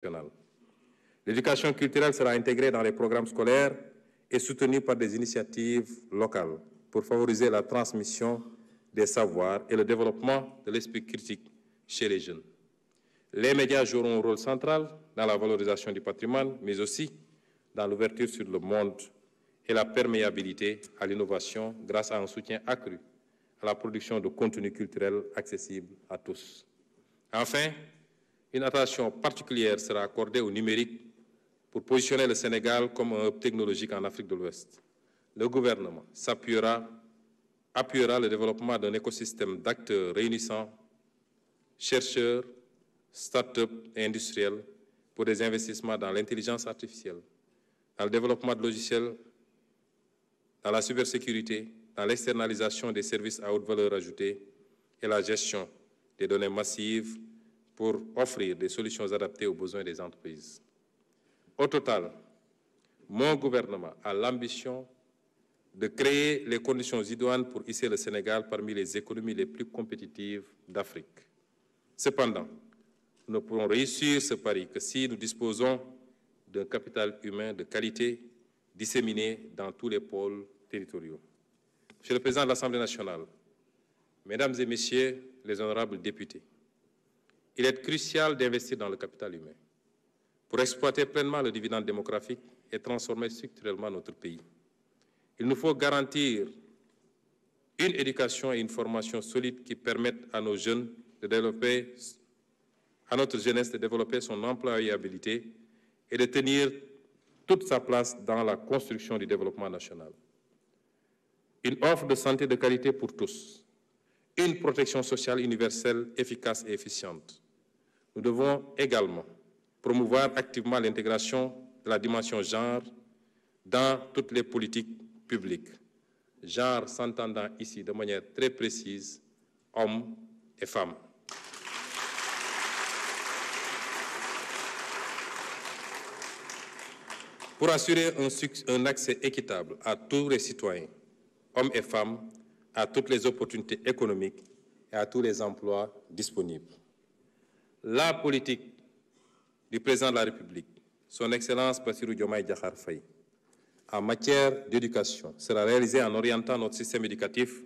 nationale. L'éducation culturelle sera intégrée dans les programmes scolaires et soutenue par des initiatives locales pour favoriser la transmission des savoirs et le développement de l'esprit critique chez les jeunes. Les médias joueront un rôle central dans la valorisation du patrimoine, mais aussi dans l'ouverture sur le monde et la perméabilité à l'innovation grâce à un soutien accru à la production de contenus culturels accessibles à tous. Enfin, une attention particulière sera accordée au numérique pour positionner le Sénégal comme un hub technologique en Afrique de l'Ouest. Le gouvernement appuiera le développement d'un écosystème d'acteurs réunissant chercheurs, start-up et industriels pour des investissements dans l'intelligence artificielle, dans le développement de logiciels, dans la cybersécurité, dans l'externalisation des services à haute valeur ajoutée et la gestion des données massives pour offrir des solutions adaptées aux besoins des entreprises. Au total, mon gouvernement a l'ambition de créer les conditions idoines pour hisser le Sénégal parmi les économies les plus compétitives d'Afrique. Cependant, nous ne pourrons réussir ce pari que si nous disposons d'un capital humain de qualité disséminé dans tous les pôles territoriaux. Monsieur le Président de l'Assemblée nationale, Mesdames et Messieurs les honorables députés, il est crucial d'investir dans le capital humain pour exploiter pleinement le dividende démographique et transformer structurellement notre pays. Il nous faut garantir une éducation et une formation solide qui permettent à nos jeunes de développer, à notre jeunesse de développer son employabilité et de tenir toute sa place dans la construction du développement national. Une offre de santé de qualité pour tous, une protection sociale universelle efficace et efficiente. Nous devons également promouvoir activement l'intégration de la dimension genre dans toutes les politiques publiques. Genre s'entendant ici de manière très précise, hommes et femmes. Pour assurer un accès équitable à tous les citoyens, hommes et femmes, à toutes les opportunités économiques et à tous les emplois disponibles. La politique du président de la République, son Excellence Bassirou Diomaye Diakhar Faye, en matière d'éducation sera réalisée en orientant notre système éducatif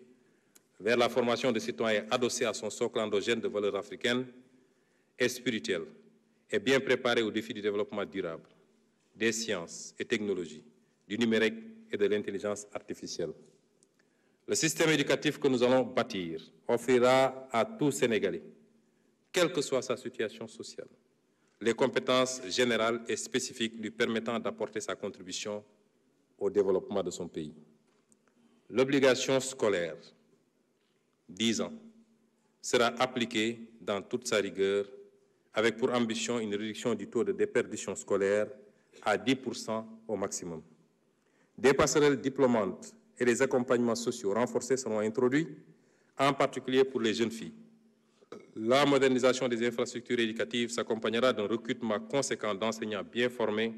vers la formation de citoyens adossés à son socle endogène de valeurs africaines et spirituelles et bien préparés aux défis du développement durable, des sciences et technologies, du numérique et de l'intelligence artificielle. Le système éducatif que nous allons bâtir offrira à tout Sénégalais, quelle que soit sa situation sociale, les compétences générales et spécifiques lui permettant d'apporter sa contribution au développement de son pays. L'obligation scolaire, 10 ans, sera appliquée dans toute sa rigueur, avec pour ambition une réduction du taux de déperdition scolaire à 10% au maximum. Des passerelles diplômantes et des accompagnements sociaux renforcés seront introduits, en particulier pour les jeunes filles. La modernisation des infrastructures éducatives s'accompagnera d'un recrutement conséquent d'enseignants bien formés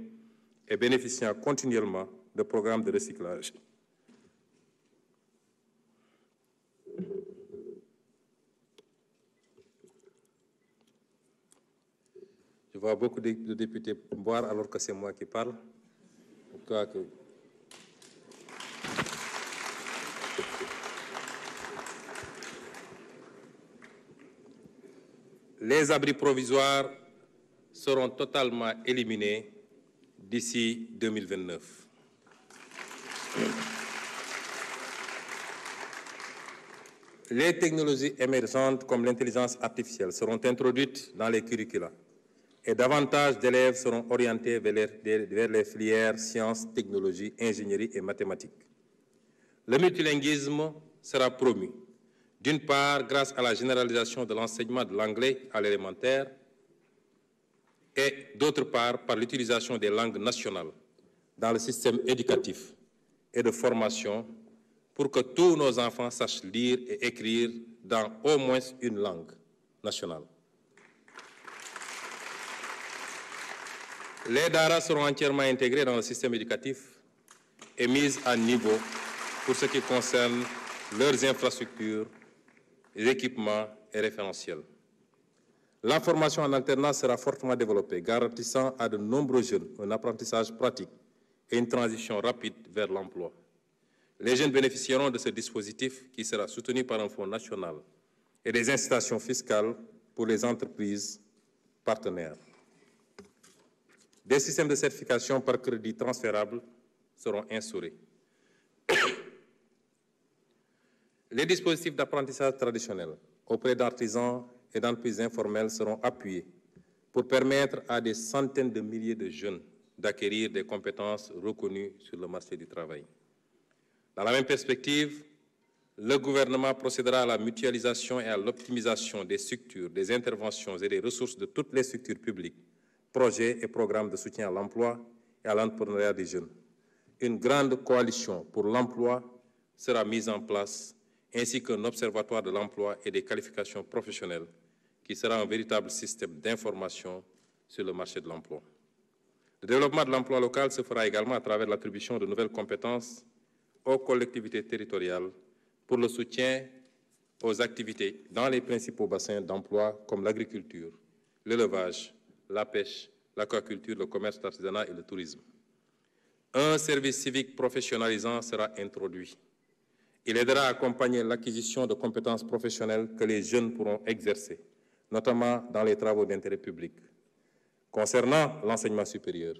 et bénéficiant continuellement de programmes de recyclage. Je vois beaucoup de députés boire alors que c'est moi qui parle. Les abris provisoires seront totalement éliminés d'ici 2029. Les technologies émergentes comme l'intelligence artificielle seront introduites dans les curricula et davantage d'élèves seront orientés vers les filières sciences, technologies, ingénierie et mathématiques. Le multilinguisme sera promu, d'une part grâce à la généralisation de l'enseignement de l'anglais à l'élémentaire et d'autre part par l'utilisation des langues nationales dans le système éducatif et de formation pour que tous nos enfants sachent lire et écrire dans au moins une langue nationale. Les daara seront entièrement intégrés dans le système éducatif et mis à niveau pour ce qui concerne leurs infrastructures, les équipements et référentiels. La formation en alternance sera fortement développée, garantissant à de nombreux jeunes un apprentissage pratique et une transition rapide vers l'emploi. Les jeunes bénéficieront de ce dispositif qui sera soutenu par un fonds national et des incitations fiscales pour les entreprises partenaires. Des systèmes de certification par crédit transférable seront instaurés. Les dispositifs d'apprentissage traditionnels auprès d'artisans et d'entreprises informelles seront appuyés pour permettre à des centaines de milliers de jeunes d'acquérir des compétences reconnues sur le marché du travail. Dans la même perspective, le gouvernement procédera à la mutualisation et à l'optimisation des structures, des interventions et des ressources de toutes les structures publiques, projets et programmes de soutien à l'emploi et à l'entrepreneuriat des jeunes. Une grande coalition pour l'emploi sera mise en place, ainsi qu'un observatoire de l'emploi et des qualifications professionnelles, qui sera un véritable système d'information sur le marché de l'emploi. Le développement de l'emploi local se fera également à travers l'attribution de nouvelles compétences aux collectivités territoriales pour le soutien aux activités dans les principaux bassins d'emploi comme l'agriculture, l'élevage, la pêche, l'aquaculture, le commerce, l'artisanat et le tourisme. Un service civique professionnalisant sera introduit. Il aidera à accompagner l'acquisition de compétences professionnelles que les jeunes pourront exercer, notamment dans les travaux d'intérêt public. Concernant l'enseignement supérieur,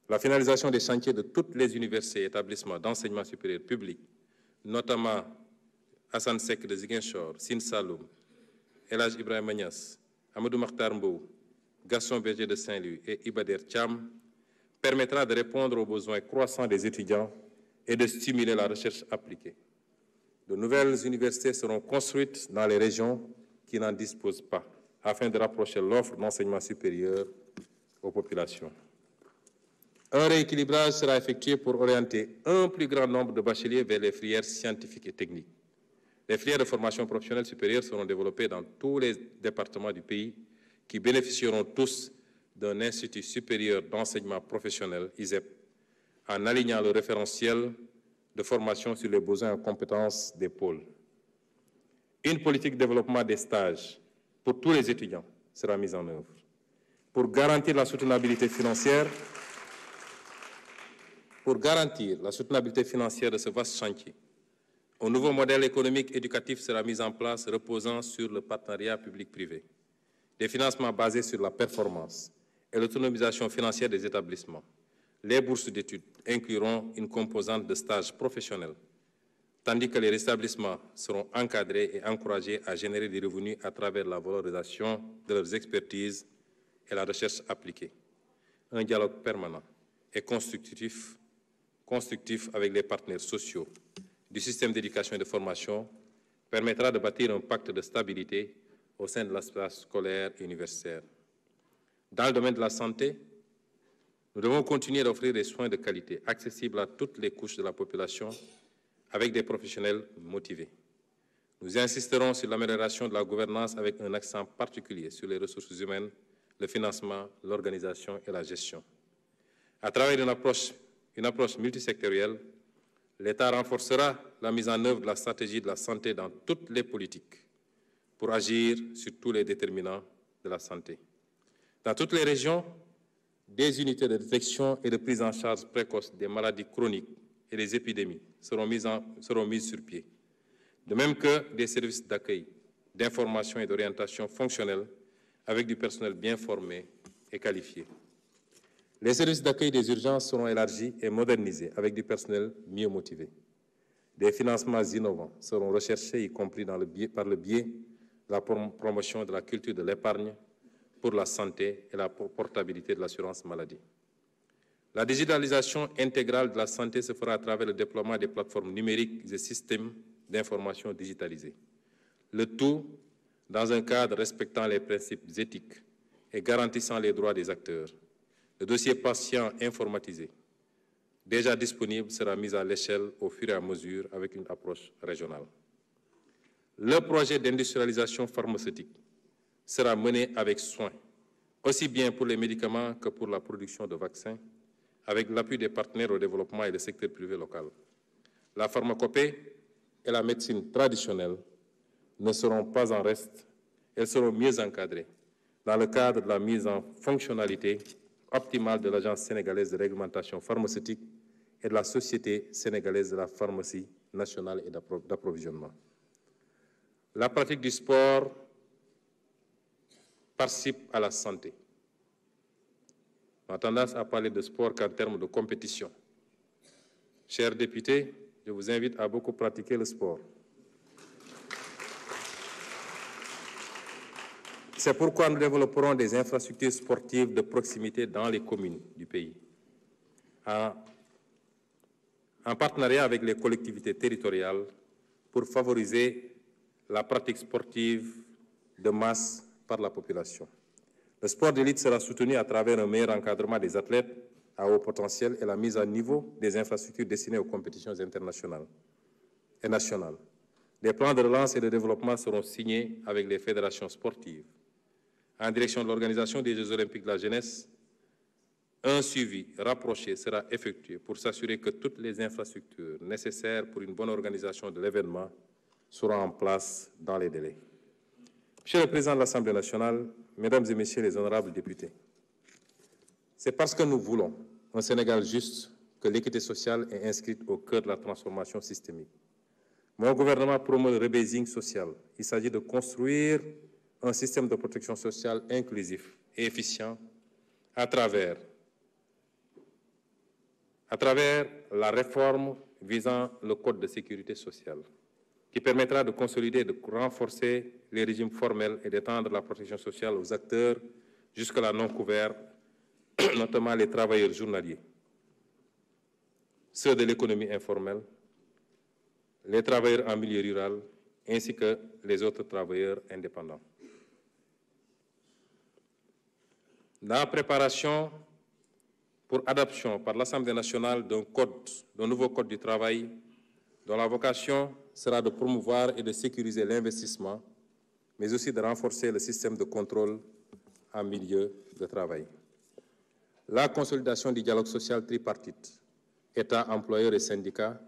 la finalisation des chantiers de toutes les universités et établissements d'enseignement supérieur public, notamment Hassan Sek de Ziguinchor, Sine Saloum, El Hadj Ibrahima Niass, Amadou Makhtar Mbow, Gaston Berger de Saint-Louis et Ibader Thiam, permettra de répondre aux besoins croissants des étudiants et de stimuler la recherche appliquée. De nouvelles universités seront construites dans les régions qui n'en disposent pas, afin de rapprocher l'offre d'enseignement supérieur aux populations. Un rééquilibrage sera effectué pour orienter un plus grand nombre de bacheliers vers les filières scientifiques et techniques. Les filières de formation professionnelle supérieure seront développées dans tous les départements du pays qui bénéficieront tous d'un institut supérieur d'enseignement professionnel, ISEP, en alignant le référentiel de formation sur les besoins en compétences des pôles. Une politique de développement des stages pour tous les étudiants sera mise en œuvre. Pour garantir la soutenabilité financière de ce vaste chantier, un nouveau modèle économique éducatif sera mis en place reposant sur le partenariat public-privé, des financements basés sur la performance et l'autonomisation financière des établissements. Les bourses d'études incluront une composante de stage professionnel, tandis que les établissements seront encadrés et encouragés à générer des revenus à travers la valorisation de leurs expertises et la recherche appliquée. Un dialogue permanent et constructif avec les partenaires sociaux du système d'éducation et de formation permettra de bâtir un pacte de stabilité au sein de l'espace scolaire et universitaire. Dans le domaine de la santé, nous devons continuer d'offrir des soins de qualité accessibles à toutes les couches de la population avec des professionnels motivés. Nous insisterons sur l'amélioration de la gouvernance avec un accent particulier sur les ressources humaines, le financement, l'organisation et la gestion. À travers une approche multisectorielle, l'État renforcera la mise en œuvre de la stratégie de la santé dans toutes les politiques pour agir sur tous les déterminants de la santé. Dans toutes les régions, des unités de détection et de prise en charge précoce des maladies chroniques et des épidémies seront mises sur pied, de même que des services d'accueil, d'information et d'orientation fonctionnelle avec du personnel bien formé et qualifié. Les services d'accueil des urgences seront élargis et modernisés avec du personnel mieux motivé. Des financements innovants seront recherchés, y compris par le biais de la promotion de la culture de l'épargne pour la santé et la portabilité de l'assurance maladie. La digitalisation intégrale de la santé se fera à travers le déploiement des plateformes numériques et systèmes d'information digitalisés. Le tout dans un cadre respectant les principes éthiques et garantissant les droits des acteurs. Le dossier patient informatisé, déjà disponible, sera mis à l'échelle au fur et à mesure avec une approche régionale. Le projet d'industrialisation pharmaceutique sera mené avec soin, aussi bien pour les médicaments que pour la production de vaccins, avec l'appui des partenaires au développement et du secteur privé local. La pharmacopée et la médecine traditionnelle ne seront pas en reste, elles seront mieux encadrées dans le cadre de la mise en fonctionnalité optimale de l'Agence sénégalaise de réglementation pharmaceutique et de la Société sénégalaise de la pharmacie nationale et d'approvisionnement. La pratique du sport participe à la santé. On a tendance à parler de sport qu'en termes de compétition. Chers députés, je vous invite à beaucoup pratiquer le sport. C'est pourquoi nous développerons des infrastructures sportives de proximité dans les communes du pays, en partenariat avec les collectivités territoriales pour favoriser la pratique sportive de masse par la population. Le sport d'élite sera soutenu à travers un meilleur encadrement des athlètes à haut potentiel et la mise à niveau des infrastructures destinées aux compétitions internationales et nationales. Des plans de relance et de développement seront signés avec les fédérations sportives. En direction de l'organisation des Jeux olympiques de la jeunesse, un suivi rapproché sera effectué pour s'assurer que toutes les infrastructures nécessaires pour une bonne organisation de l'événement seront en place dans les délais. Monsieur le Président de l'Assemblée nationale, Mesdames et Messieurs les honorables députés, c'est parce que nous voulons un Sénégal juste que l'équité sociale est inscrite au cœur de la transformation systémique. Mon gouvernement promeut le rebasing social. Il s'agit de construire un système de protection sociale inclusif et efficient à travers la réforme visant le Code de sécurité sociale, qui permettra de consolider et de renforcer les régimes formels et d'étendre la protection sociale aux acteurs jusque-là non couverts, notamment les travailleurs journaliers, ceux de l'économie informelle, les travailleurs en milieu rural, ainsi que les autres travailleurs indépendants. Dans la préparation pour adoption par l'Assemblée nationale d'un nouveau code du travail, dont la vocation sera de promouvoir et de sécuriser l'investissement, mais aussi de renforcer le système de contrôle en milieu de travail. La consolidation du dialogue social tripartite, État, employeurs et syndicats,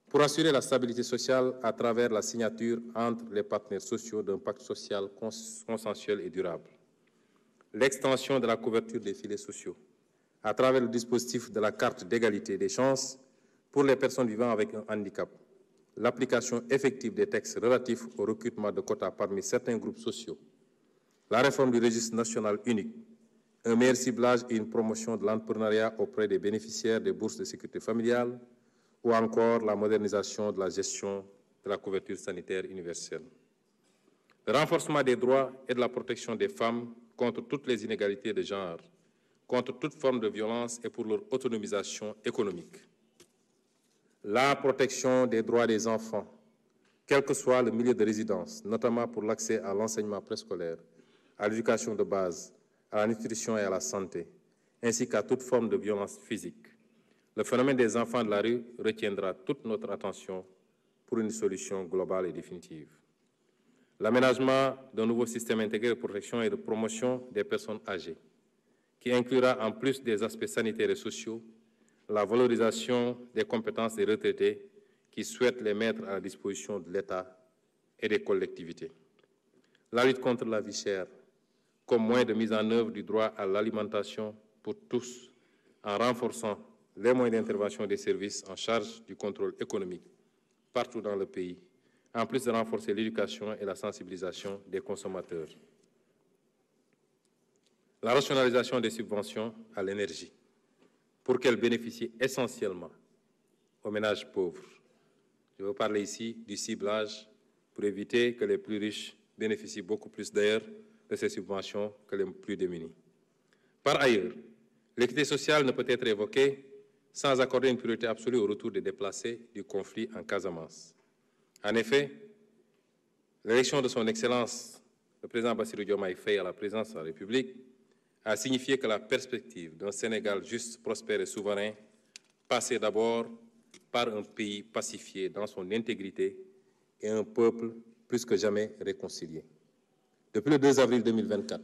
pour assurer la stabilité sociale à travers la signature entre les partenaires sociaux d'un pacte social consensuel et durable. L'extension de la couverture des filets sociaux à travers le dispositif de la carte d'égalité des chances pour les personnes vivant avec un handicap, l'application effective des textes relatifs au recrutement de quotas parmi certains groupes sociaux, la réforme du registre national unique, un meilleur ciblage et une promotion de l'entrepreneuriat auprès des bénéficiaires des bourses de sécurité familiale ou encore la modernisation de la gestion de la couverture sanitaire universelle. Le renforcement des droits et de la protection des femmes contre toutes les inégalités de genre, contre toute forme de violence et pour leur autonomisation économique. La protection des droits des enfants, quel que soit le milieu de résidence, notamment pour l'accès à l'enseignement préscolaire, à l'éducation de base, à la nutrition et à la santé, ainsi qu'à toute forme de violence physique. Le phénomène des enfants de la rue retiendra toute notre attention pour une solution globale et définitive. L'aménagement d'un nouveau système intégré de protection et de promotion des personnes âgées, qui inclura en plus des aspects sanitaires et sociaux, la valorisation des compétences des retraités qui souhaitent les mettre à la disposition de l'État et des collectivités. La lutte contre la vie chère, comme moyen de mise en œuvre du droit à l'alimentation pour tous, en renforçant les moyens d'intervention des services en charge du contrôle économique partout dans le pays, en plus de renforcer l'éducation et la sensibilisation des consommateurs. La rationalisation des subventions à l'énergie, pour qu'elles bénéficient essentiellement aux ménages pauvres. Je veux parler ici du ciblage pour éviter que les plus riches bénéficient beaucoup plus d'ailleurs de ces subventions que les plus démunis. Par ailleurs, l'équité sociale ne peut être évoquée sans accorder une priorité absolue au retour des déplacés du conflit en Casamance. En effet, l'élection de son Excellence, le président Bassirou Diomaye Faye à la présidence de la République, a signifié que la perspective d'un Sénégal juste, prospère et souverain passait d'abord par un pays pacifié dans son intégrité et un peuple plus que jamais réconcilié. Depuis le 2 avril 2024,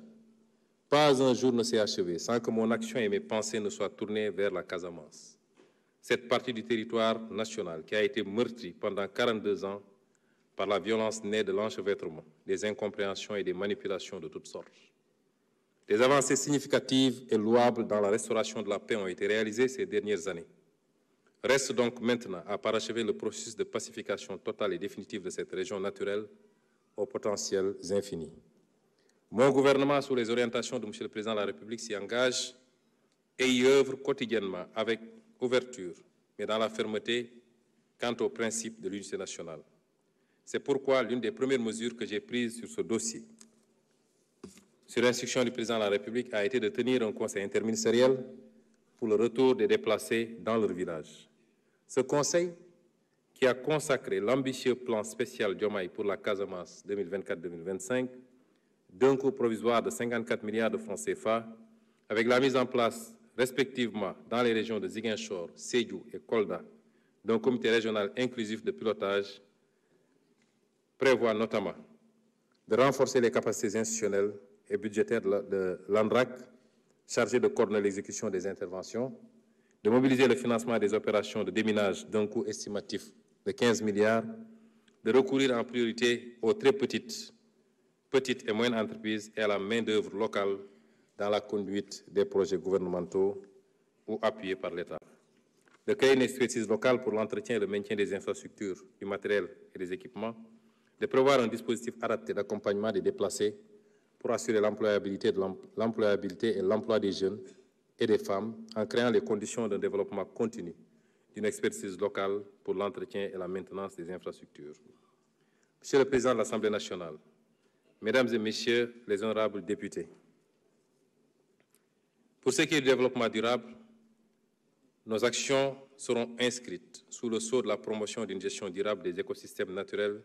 pas un jour ne s'est achevé sans que mon action et mes pensées ne soient tournées vers la Casamance. Cette partie du territoire national qui a été meurtrie pendant 42 ans par la violence née de l'enchevêtrement, des incompréhensions et des manipulations de toutes sortes. Des avancées significatives et louables dans la restauration de la paix ont été réalisées ces dernières années. Reste donc maintenant à parachever le processus de pacification totale et définitive de cette région naturelle aux potentiels infinis. Mon gouvernement, sous les orientations de M. le Président de la République, s'y engage et y œuvre quotidiennement avec ouverture, mais dans la fermeté quant au principe de l'unité nationale. C'est pourquoi l'une des premières mesures que j'ai prises sur ce dossier, sur l'instruction du Président de la République, a été de tenir un conseil interministériel pour le retour des déplacés dans leur village. Ce conseil, qui a consacré l'ambitieux plan spécial Diomaye pour la Casamance 2024-2025, d'un coût provisoire de 54 milliards de francs CFA, avec la mise en place respectivement dans les régions de Ziguinchor, Sédhiou et Kolda, d'un comité régional inclusif de pilotage, prévoit notamment de renforcer les capacités institutionnelles et budgétaires de l'ANRAC, chargé de coordonner l'exécution des interventions, de mobiliser le financement des opérations de déminage d'un coût estimatif de 15 milliards, de recourir en priorité aux très petites et moyennes entreprises et à la main-d'œuvre locale dans la conduite des projets gouvernementaux ou appuyés par l'État. De créer une expertise locale pour l'entretien et le maintien des infrastructures, du matériel et des équipements, de prévoir un dispositif adapté d'accompagnement des déplacés pour assurer l'employabilité et l'emploi des jeunes et des femmes en créant les conditions d'un développement continu d'une expertise locale pour l'entretien et la maintenance des infrastructures. Monsieur le Président de l'Assemblée nationale, Mesdames et Messieurs les honorables députés, pour ce qui est du développement durable, nos actions seront inscrites sous le sceau de la promotion d'une gestion durable des écosystèmes naturels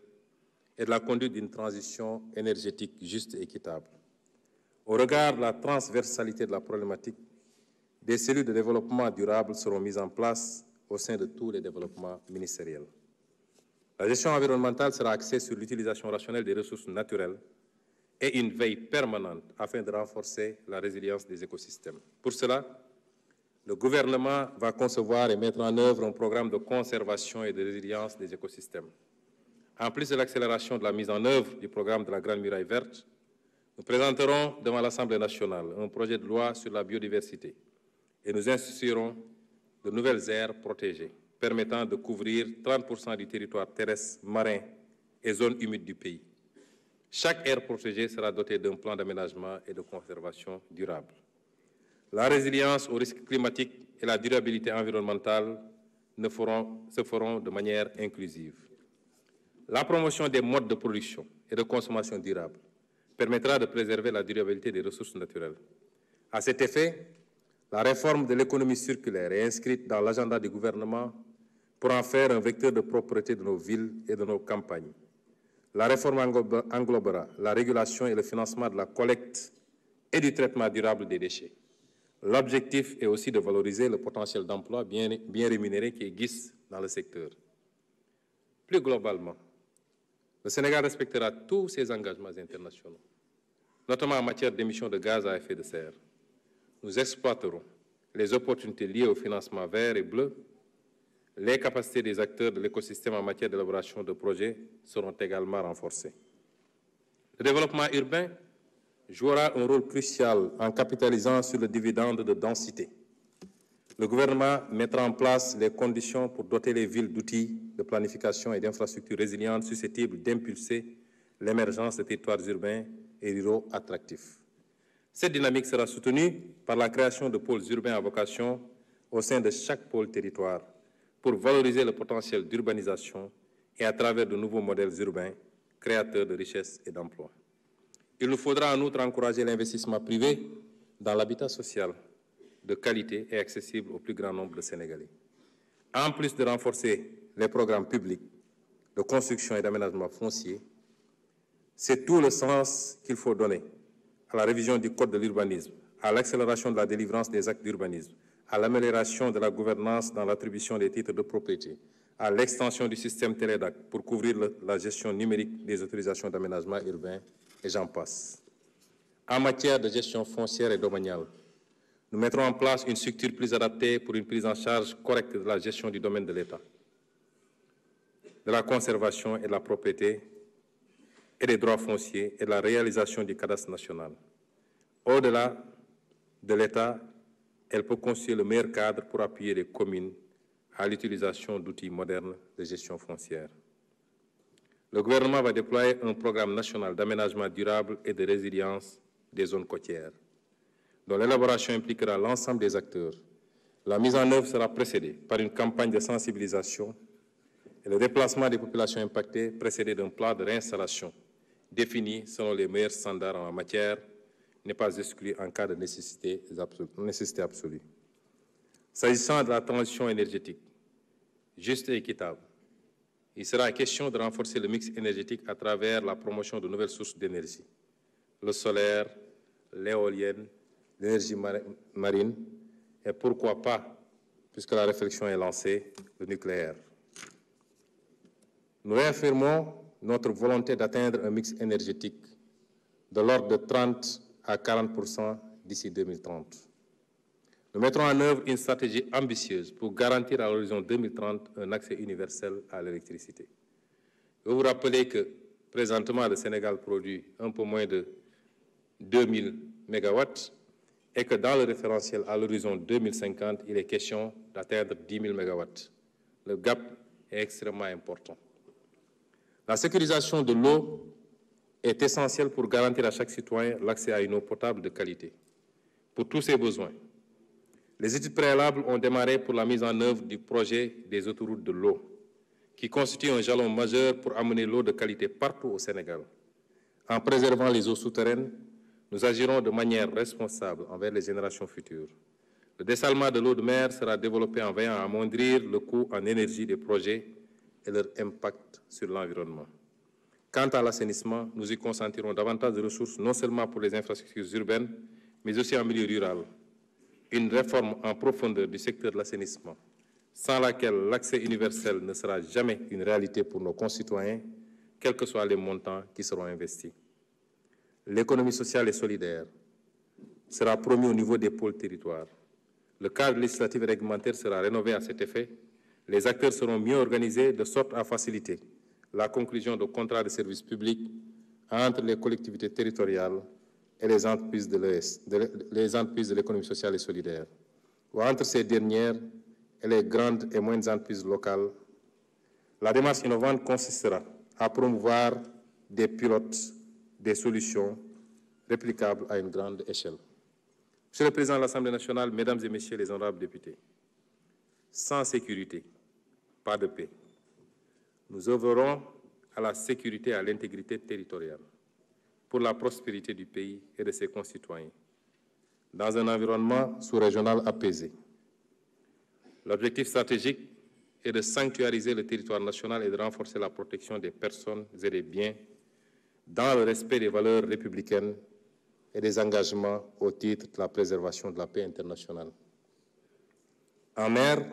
et de la conduite d'une transition énergétique juste et équitable. Au regard de la transversalité de la problématique, des cellules de développement durable seront mises en place au sein de tous les développements ministériels. La gestion environnementale sera axée sur l'utilisation rationnelle des ressources naturelles et une veille permanente afin de renforcer la résilience des écosystèmes. Pour cela, le gouvernement va concevoir et mettre en œuvre un programme de conservation et de résilience des écosystèmes. En plus de l'accélération de la mise en œuvre du programme de la Grande Muraille Verte, nous présenterons devant l'Assemblée nationale un projet de loi sur la biodiversité et nous instituerons de nouvelles aires protégées permettant de couvrir 30% du territoire terrestre, marin et zones humides du pays. Chaque aire protégée sera dotée d'un plan d'aménagement et de conservation durable. La résilience aux risques climatiques et la durabilité environnementale se feront de manière inclusive. La promotion des modes de production et de consommation durable permettra de préserver la durabilité des ressources naturelles. À cet effet, la réforme de l'économie circulaire est inscrite dans l'agenda du gouvernement pour en faire un vecteur de propreté de nos villes et de nos campagnes. La réforme englobera la régulation et le financement de la collecte et du traitement durable des déchets. L'objectif est aussi de valoriser le potentiel d'emploi bien rémunéré qui existe dans le secteur. Plus globalement, le Sénégal respectera tous ses engagements internationaux, notamment en matière d'émissions de gaz à effet de serre. Nous exploiterons les opportunités liées au financement vert et bleu. Les capacités des acteurs de l'écosystème en matière d'élaboration de projets seront également renforcées. Le développement urbain jouera un rôle crucial en capitalisant sur le dividende de densité. Le gouvernement mettra en place les conditions pour doter les villes d'outils de planification et d'infrastructures résilientes susceptibles d'impulser l'émergence de territoires urbains et ruraux attractifs. Cette dynamique sera soutenue par la création de pôles urbains à vocation au sein de chaque pôle territoire pour valoriser le potentiel d'urbanisation et à travers de nouveaux modèles urbains créateurs de richesses et d'emplois. Il nous faudra en outre encourager l'investissement privé dans l'habitat social de qualité et accessible au plus grand nombre de Sénégalais. En plus de renforcer les programmes publics de construction et d'aménagement foncier, c'est tout le sens qu'il faut donner à la révision du Code de l'urbanisme, à l'accélération de la délivrance des actes d'urbanisme, à l'amélioration de la gouvernance dans l'attribution des titres de propriété, à l'extension du système Télédac pour couvrir la gestion numérique des autorisations d'aménagement urbain, et j'en passe. En matière de gestion foncière et domaniale, nous mettrons en place une structure plus adaptée pour une prise en charge correcte de la gestion du domaine de l'État, de la conservation et de la propriété et des droits fonciers et de la réalisation du cadastre national. Au-delà de l'État, elle peut constituer le meilleur cadre pour appuyer les communes à l'utilisation d'outils modernes de gestion foncière. Le gouvernement va déployer un programme national d'aménagement durable et de résilience des zones côtières, dont l'élaboration impliquera l'ensemble des acteurs. La mise en œuvre sera précédée par une campagne de sensibilisation et le déplacement des populations impactées précédé d'un plan de réinstallation défini selon les meilleurs standards en la matière n'est pas exclu en cas de nécessité absolue. S'agissant de la transition énergétique, juste et équitable, il sera question de renforcer le mix énergétique à travers la promotion de nouvelles sources d'énergie, le solaire, l'éolienne, l'énergie marine et pourquoi pas, puisque la réflexion est lancée, le nucléaire. Nous réaffirmons notre volonté d'atteindre un mix énergétique de l'ordre de 30 à 40% d'ici 2030. Nous mettrons en œuvre une stratégie ambitieuse pour garantir à l'horizon 2030 un accès universel à l'électricité. Vous vous rappelez que présentement le Sénégal produit un peu moins de 2000 MW et que dans le référentiel à l'horizon 2050, il est question d'atteindre 10 000 MW. Le gap est extrêmement important. La sécurisation de l'eau est essentielle pour garantir à chaque citoyen l'accès à une eau potable de qualité pour tous ses besoins. Les études préalables ont démarré pour la mise en œuvre du projet des autoroutes de l'eau, qui constitue un jalon majeur pour amener l'eau de qualité partout au Sénégal. En préservant les eaux souterraines, nous agirons de manière responsable envers les générations futures. Le dessalement de l'eau de mer sera développé en veillant à amoindrir le coût en énergie des projets et leur impact sur l'environnement. Quant à l'assainissement, nous y concentrerons davantage de ressources, non seulement pour les infrastructures urbaines, mais aussi en milieu rural. Une réforme en profondeur du secteur de l'assainissement, sans laquelle l'accès universel ne sera jamais une réalité pour nos concitoyens, quels que soient les montants qui seront investis. L'économie sociale et solidaire sera promue au niveau des pôles territoires. Le cadre législatif et réglementaire sera rénové à cet effet. Les acteurs seront mieux organisés de sorte à faciliter la conclusion de contrats de services publics entre les collectivités territoriales et les entreprises de l'économie sociale et solidaire, ou entre ces dernières et les grandes et moyennes entreprises locales. La démarche innovante consistera à promouvoir des pilotes, des solutions réplicables à une grande échelle. Monsieur le Président de l'Assemblée nationale, Mesdames et Messieurs les honorables députés, sans sécurité, pas de paix. Nous œuvrerons à la sécurité et à l'intégrité territoriale pour la prospérité du pays et de ses concitoyens, dans un environnement sous-régional apaisé. L'objectif stratégique est de sanctuariser le territoire national et de renforcer la protection des personnes et des biens dans le respect des valeurs républicaines et des engagements au titre de la préservation de la paix internationale. En mer,